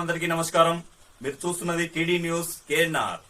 అందరికీ నమస్కారం. మీరు చూస్తున్నది టీడీ న్యూస్ కేఎన్ఆర్.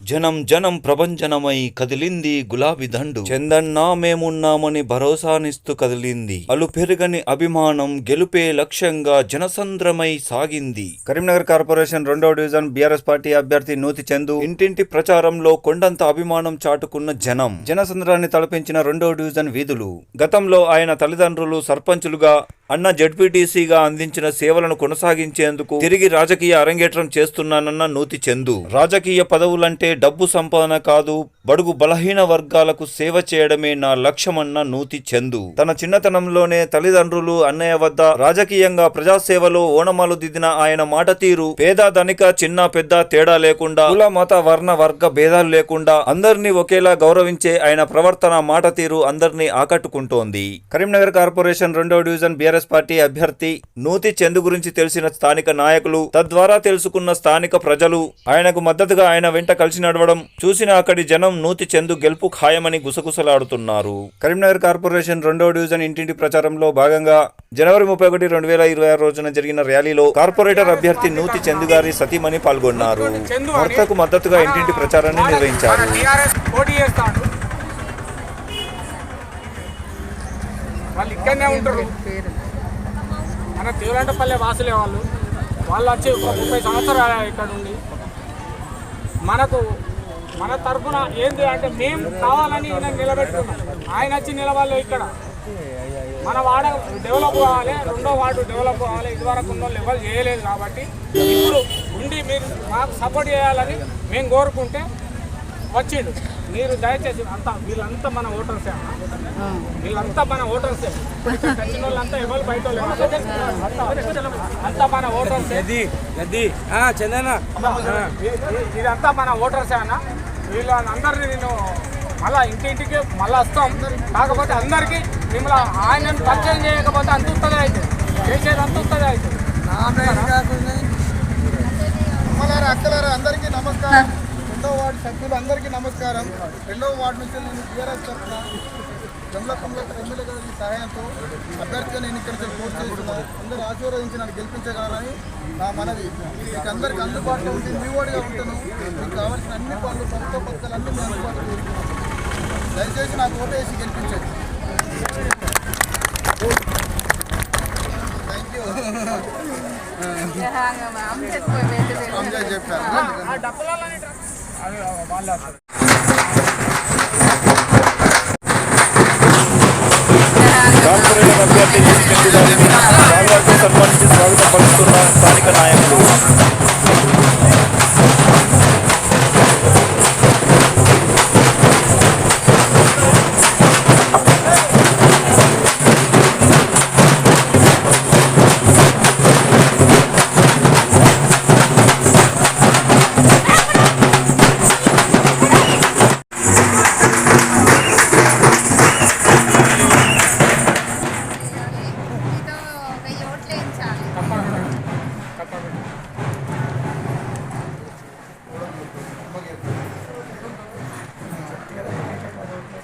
జనం జనం ప్రభంజనమై కదిలింది గులాబీ దండు. చందన్నా మేమున్నామని భరోసానిస్తూ కదిలింది. అలు పెరుగని అభిమానం గెలుపే లక్ష్యంగా జనసంద్రమై సాగింది. కరీంనగర్ కార్పొరేషన్ 2వ డివిజన్ బీఆర్ఎస్ పార్టీ అభ్యర్థి నూతి చందు ఇంటింటి ప్రచారంలో కొండంత అభిమానం చాటుకున్న జనం జనసంద్రాన్ని తలపించిన 2వ డివిజన్ వీధులు. గతంలో ఆయన తల్లిదండ్రులు సర్పంచులుగా, అన్న జెడ్పీటీసీగా అందించిన సేవలను కొనసాగించేందుకు తిరిగి రాజకీయ అరంగేట్రం చేస్తున్నానన్న నూతి చందు. రాజకీయ పదవులంటే డబ్బు సంపాదన కాదు, బడుగు బలహీన వర్గాలకు సేవ చేయడమే నా లక్ష్యమన్న నూతి చందు. తన చిన్నతనంలోనే తల్లిదండ్రులు, అన్నయ్య వద్ద రాజకీయంగా ప్రజాసేవలో ఓనమాలు దిద్దిన ఆయన మాట తీరు పేద ధనిక, చిన్న పెద్ద తేడా లేకుండా, కుల మత వర్ణ వర్గ భేదాలు లేకుండా అందరినీ ఒకేలా గౌరవించే ఆయన ప్రవర్తన, మాట తీరు అందరినీ ఆకట్టుకుంటోంది. కరీంనగర్ కార్పొరేషన్ 2వ డివిజన్ బీఆర్ఎస్ పార్టీ అభ్యర్థి నూతి చందు గురించి తెలిసిన స్థానిక నాయకులు, తద్వారా తెలుసుకున్న స్థానిక ప్రజలు ఆయనకు మద్దతుగా ఆయన వెంట కలిసి నడవడం చూసిన అక్కడి జనం నూతి చందు గెలుపు ఖాయమని గుసగుసలాడుతున్నారు. కరీంనగర్ కార్పొరేషన్ 2వ డివిజన్ ఇంటింటి ప్రచారంలో భాగంగా జనవరి 31, 2026 రోజున జరిగిన ర్యాలీలో కార్పొరేటర్ అభ్యర్థి నూతి చందు గారి సతీమణి పాల్గొన్నారు. భర్తకు మద్దతుగా ఇంటింటి ప్రచారాన్ని నిర్వహించారు. వాళ్ళు ఇక్కడనే ఉంటారు. మన తీవ్రంటపల్లె వాసులే వాళ్ళు వచ్చి ఒక 30 సంవత్సరాలు ఇక్కడ ఉండి మన తరఫున ఏంటి అంటే మేము కావాలని నిలబెట్టుకున్నాం. ఆయన వచ్చి నిలవాలి. ఇక్కడ మన వాడ డెవలప్ కావాలి, 2వ వార్డు డెవలప్ కావాలి. ఇదివరకు ఉన్న లెవెల్ చేయలేదు కాబట్టి ఇప్పుడు ఉండి మీరు మాకు సపోర్ట్ చేయాలని మేము కోరుకుంటే వచ్చిండు. మీరు దయచేసి వీళ్ళంతా మన ఓటర్సే, వీళ్ళంతా మన ఓటర్సే. వచ్చిన వాళ్ళంతా ఎవరు బయట అంతా మన ఓటర్సే. ఇదంతా మన ఓటర్సే అన్న. వీళ్ళందరినీ నేను మళ్ళీ ఇంటింటికి మళ్ళీ వస్తాం. కాకపోతే అందరికీ మిమ్మల్ని ఆయనను పరిచయం చేయకపోతే అంత ఉత్తదే అవుతుంది, చేసేది అంత ఉత్తదే అవుతుంది. అక్కలారా అందరికీ నమస్కారం. 2వ వార్డు సభ్యులు అందరికీ నమస్కారం. 2వ వార్డు నుంచి నేను టీఆర్ఎస్ తరఫున జమలకంలో ఎమ్మెల్యే గారి సహాయంతో అభ్యర్థిగా నేను ఇక్కడ పోటీ చేస్తున్నాను. అందరూ ఆశీర్వదించి నన్ను గెలిపించగలరని నా మనవి. మీకు అందరికీ అందుబాటులో ఉండి మీ ఓడిగా ఉంటాను. మీకు కావాల్సిన అన్ని పనులు, ప్రభుత్వ పథకాలు అన్నీ మీ అందుబాటులో ఉంటున్నాను. దయచేసి నాకు ఓటు వేసి గెలిపించండి. Thank you. చెప్పారు కార్పొరేటర్ అభ్యర్థి నూతి చందు గారిని శాలువాతో సన్మానించి స్వాగతం పలుకుతున్న స్థానిక నాయకులు.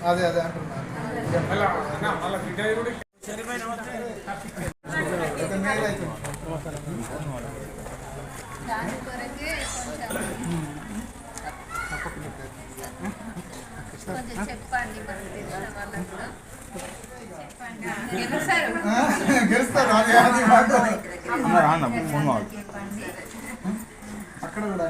అదే అంటున్నాను. గెలుస్తారు అక్కడ కూడా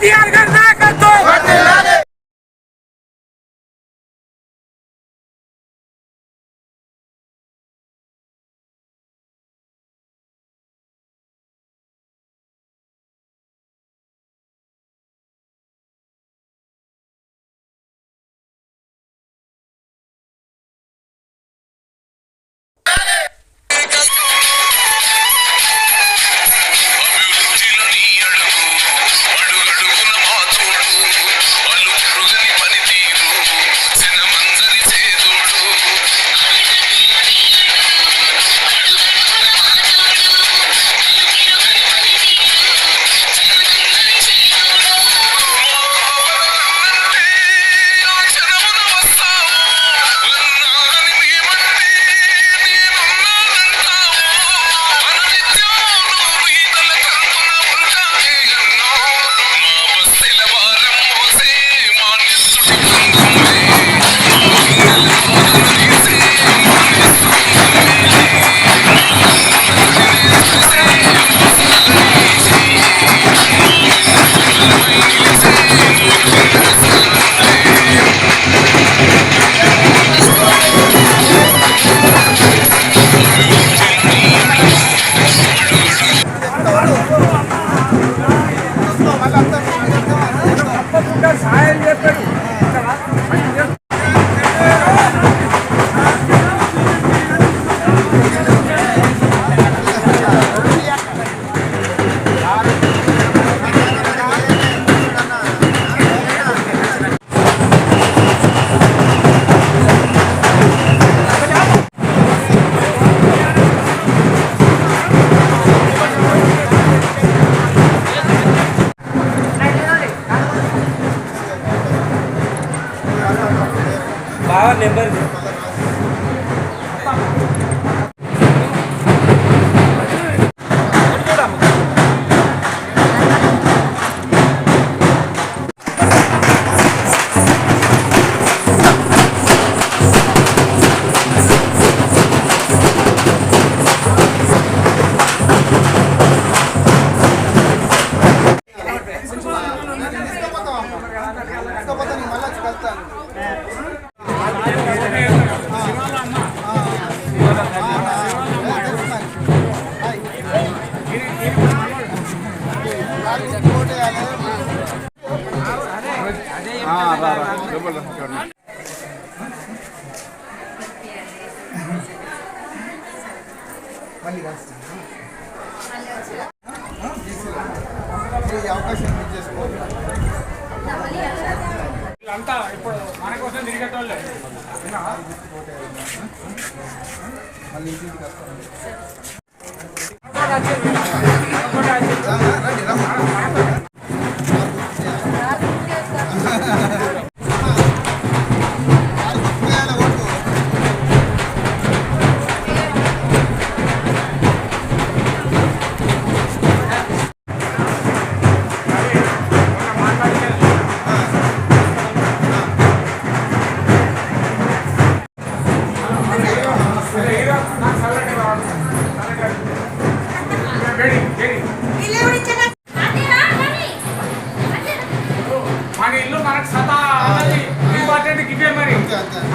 కేటీఆర్ గారి నాయకత్వం. వీళ్ళంతా ఇప్పుడు మన కోసం తిరిగేటోళ్ళే. మన ఇల్లు మనకు సదా ఇంపార్టెంట్ గిఫే మరి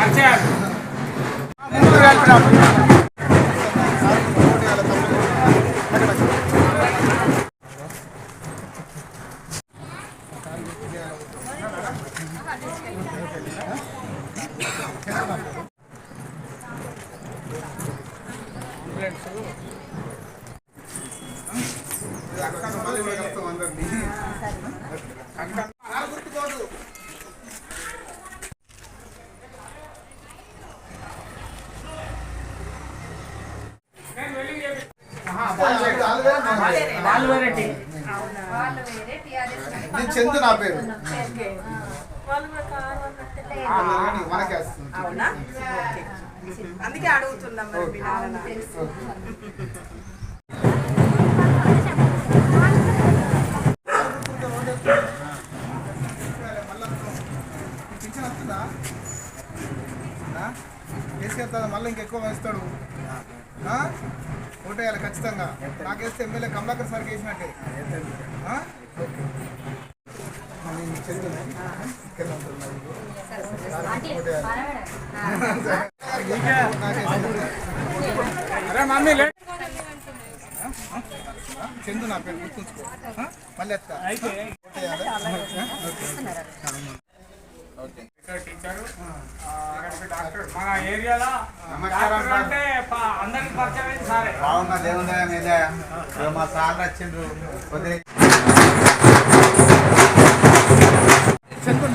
అర్చేయాలి. చందు నా పేరు అందుకే అడుగుతున్నాం. కేసీఆర్ మళ్ళీ ఇంకెక్కువ వేస్తాడు. ఓటేయాలి ఖచ్చితంగా. నాకేస్తే ఎమ్మెల్యే కమలాకర్ సార్కి వేసినట్టే. అరే మమ్మీ లే చందు నా పేరు గుర్తుంచుకో మళ్ళీ టీచర్ డాక్టర్ మన ఏరియాలో డాక్టర్ అంటే అందరికి పరిచయం అయింది సారే. బాగున్నా దేవుందా మీద మా సార్ వచ్చిండ్రు కొద్దిగా చందు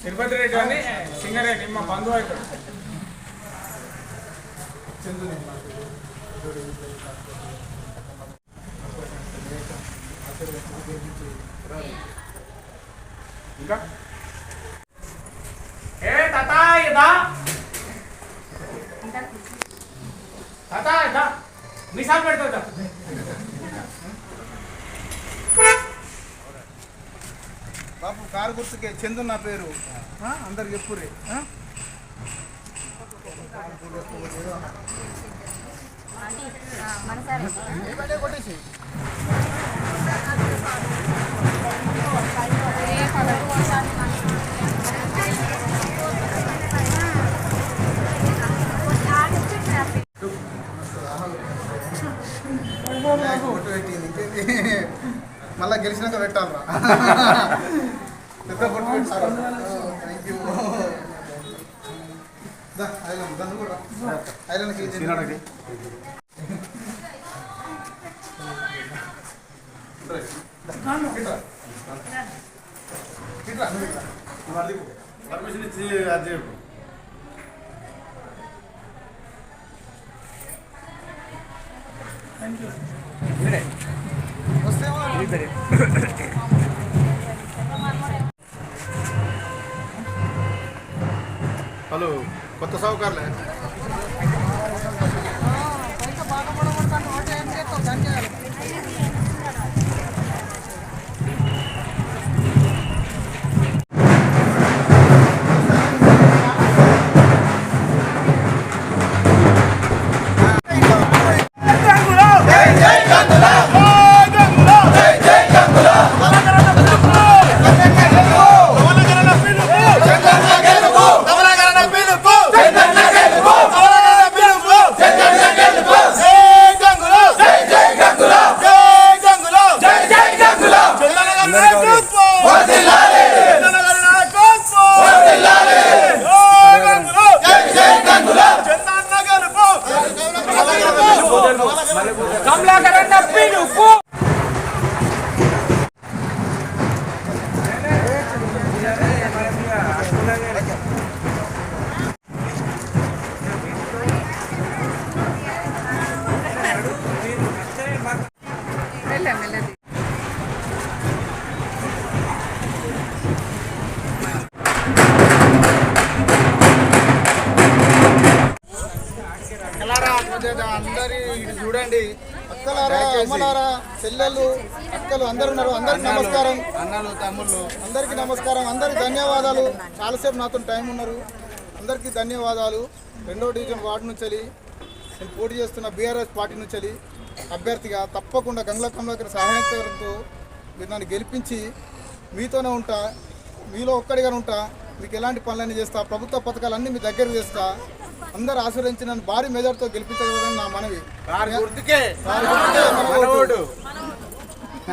తిరుపతి రెడ్డి అని సింగరేణి మా బంధువు అవుతాడు. ఇంకా ఏ తాత ఇదా తాత ఇదా మిసాల్ పెడతా బాబు కారు గుర్తుకే చందు నా పేరు అందరికి చెప్పుర్రి. కొట్టేసి మళ్ళా గెలిచినాక పెట్టాలరా పెద్ద పొట్టు పెట్టారు. Thank you. ఐలాండ్ కూడా ఐలాండ్కి పర్మిషన్ ఇచ్చి అది హలో కొత్త సౌకర్లే అందరి ఇటు చూడండి అక్కలారా అమ్మలారా చెల్లెళ్ళు అక్కలు అందరు ఉన్నారు. అందరికి నమస్కారం. అన్నలు తమ్ముళ్ళు అందరికీ నమస్కారం. అందరికి ధన్యవాదాలు. చాలాసేపు నాతో టైం ఉన్నారు. అందరికీ ధన్యవాదాలు. 2వ డివిజన్ వార్డు నుంచి నేను పోటీ చేస్తున్న బీఆర్ఎస్ పార్టీ నుంచి అభ్యర్థిగా తప్పకుండా గంగుల కమలాకర్ సహాయకులతో మీరు నన్ను గెలిపించి మీతోనే ఉంటా, మీలో ఒక్కడిగానే ఉంటా, మీకు ఎలాంటి పనులన్నీ చేస్తా, ప్రభుత్వ పథకాలన్నీ మీ దగ్గర చేస్తా. అందరూ ఆశీర్వదించి నన్ను భారీ మెజార్టీతో గెలిపించగలరని నా మనవి. కారు గుర్తుకే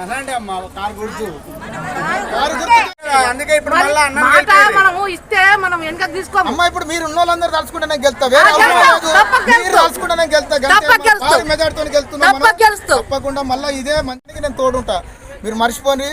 అలాంటి అమ్మ కారు గుర్తు అందుకే ఇప్పుడు మళ్ళీ మనము ఇస్తే మనం వెనక తీసుకోము. అమ్మ ఇప్పుడు మీరు ఉన్న వాళ్ళందరూ తలుచుకుంటేనే గెలుతా, వేరే మీరు తలుచుకుంటేనే గెలుతా, భారీ మెజార్టీతో గెలుతున్నా. తప్పకుండా మళ్ళీ ఇదే మంచికి నేను తోడుంటా. మీరు మర్చిపోండి.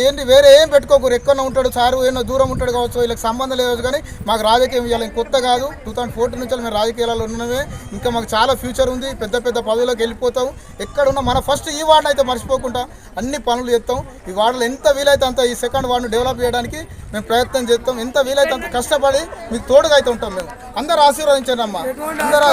ఏంటి వేరే ఏం పెట్టుకోకూరు. ఎక్కడ ఉంటాడు సారు, ఏమో దూరం ఉంటాడు కావచ్చు, వీళ్ళకి సంబంధం లేదు. కానీ మాకు రాజకీయం ఇవ్వాలి కొత్త కాదు. 2014 నుంచి మేము రాజకీయాలలో ఉన్నవే. ఇంకా మాకు చాలా ఫ్యూచర్ ఉంది. పెద్ద పెద్ద పదవులకు వెళ్ళిపోతాం. ఎక్కడున్నా మన ఫస్ట్ ఈ వార్డును అయితే మర్చిపోకుండా అన్ని పనులు చేస్తాం. ఈ వార్డులో ఎంత వీలైతే అంత ఈ సెకండ్ వార్డును డెవలప్ చేయడానికి మేము ప్రయత్నం చేస్తాం. ఎంత వీలైతే అంత కష్టపడి మీకు తోడుగా అయితే ఉంటాం. మేము అందరూ ఆశీర్వదించండి అమ్మా. అందరూ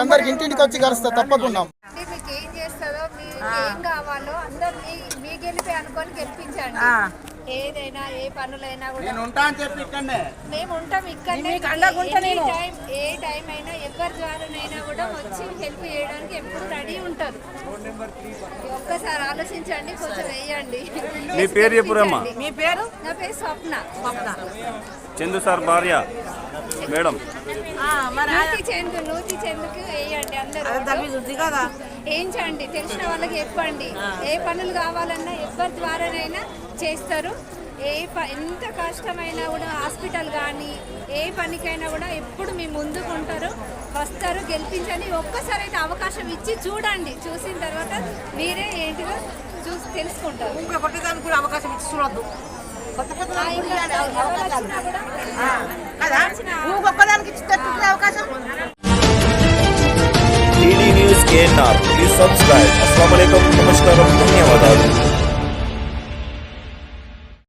అందరికి ఇంటింటికి వచ్చి కలుస్తా తప్పకుండా. మీకు ఏం చేస్తుందో మీకు ఏం కావాలో అందరు మీ గెలిపి అనుకొని గెలిపించండి. ఏదైనా ఏ పనులైనా కూడా మేము ఉంటాం ఇక్కడనే. ఏ టైం అయినా ఎవరి ద్వారానైనా కూడా వచ్చి హెల్ప్ చేయడానికి ఎప్పుడు రెడీ ఉంటారు. ఒక్కసారి ఆలోచించండి, కొంచెం వేయండి. మీ పేరు చెప్పురమ్మా. మీ పేరు? నా పేరు స్వప్న. చందు సార్ భార్య మేడం. నూతి చెందుకు వేయండి అందరూ. వేయించండి, తెలిసిన వాళ్ళకి చెప్పండి. ఏ పనులు కావాలన్నా ఎవరి ద్వారానైనా చేస్తారు. ఎంత కష్టమైనా కూడా హాస్పిటల్ కానీ ఏ పనికైనా కూడా ఎప్పుడు మీ ముందుకు ఉంటారు, వస్తారు. గెలిపించండి. ఒక్కసారి అయితే అవకాశం ఇచ్చి చూడండి. చూసిన తర్వాత మీరే ఏంటిదో చూసి తెలుసుకుంటారు. ఇంకొకటిదానికి కూడా అవకాశం ఇచ్చి చూడొద్దు. ఇంకొకదానికి ఇచ్చి అవకాశం. TD news KNR please subscribe. అస్సలాము అలైకుం, నమస్కారం, ధన్యవాదాలు.